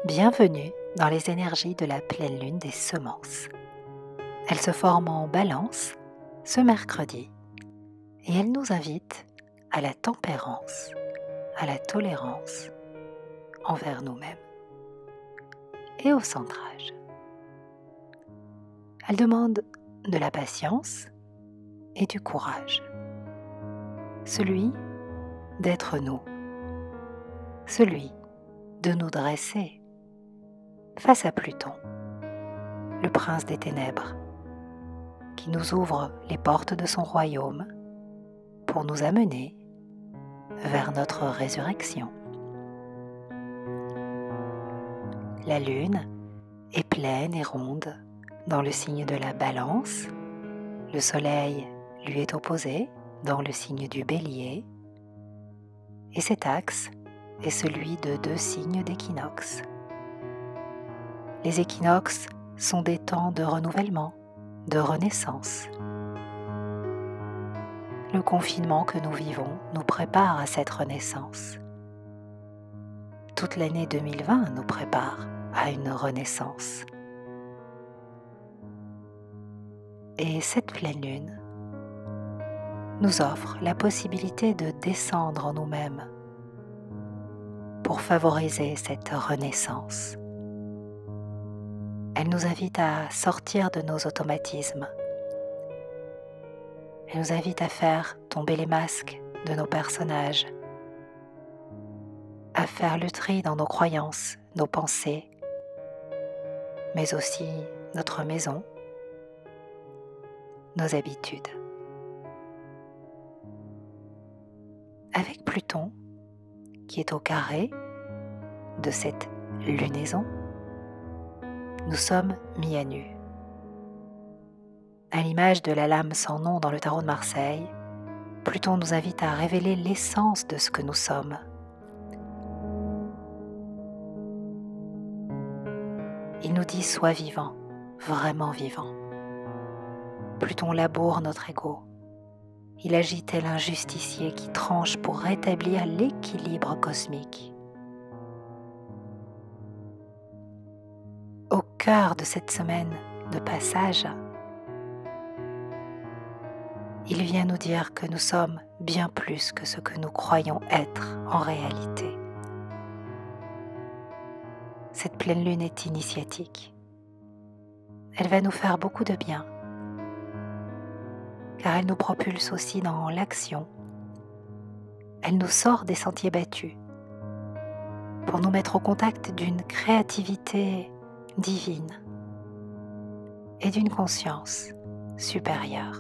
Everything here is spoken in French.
Bienvenue dans les énergies de la pleine lune des semences. Elle se forme en balance ce mercredi et elle nous invite à la tempérance, à la tolérance envers nous-mêmes et au centrage. Elle demande de la patience et du courage, celui d'être nous, celui de nous dresser face à Pluton, le prince des ténèbres, qui nous ouvre les portes de son royaume pour nous amener vers notre résurrection. La lune est pleine et ronde dans le signe de la Balance, le soleil lui est opposé dans le signe du Bélier, et cet axe est celui de 2 signes d'équinoxe. Les équinoxes sont des temps de renouvellement, de renaissance. Le confinement que nous vivons nous prépare à cette renaissance. Toute l'année 2020 nous prépare à une renaissance. Et cette pleine lune nous offre la possibilité de descendre en nous-mêmes pour favoriser cette renaissance. Elle nous invite à sortir de nos automatismes. Elle nous invite à faire tomber les masques de nos personnages, à faire le tri dans nos croyances, nos pensées, mais aussi notre maison, nos habitudes. Avec Pluton, qui est au carré de cette lunaison, nous sommes mis à nu. À l'image de la lame sans nom dans le tarot de Marseille, Pluton nous invite à révéler l'essence de ce que nous sommes. Il nous dit « sois vivant, vraiment vivant ». Pluton laboure notre ego. Il agit tel un justicier qui tranche pour rétablir l'équilibre cosmique. Au cœur de cette semaine de passage, il vient nous dire que nous sommes bien plus que ce que nous croyons être en réalité. Cette pleine lune est initiatique. Elle va nous faire beaucoup de bien, car elle nous propulse aussi dans l'action. Elle nous sort des sentiers battus pour nous mettre au contact d'une créativité divine et d'une conscience supérieure.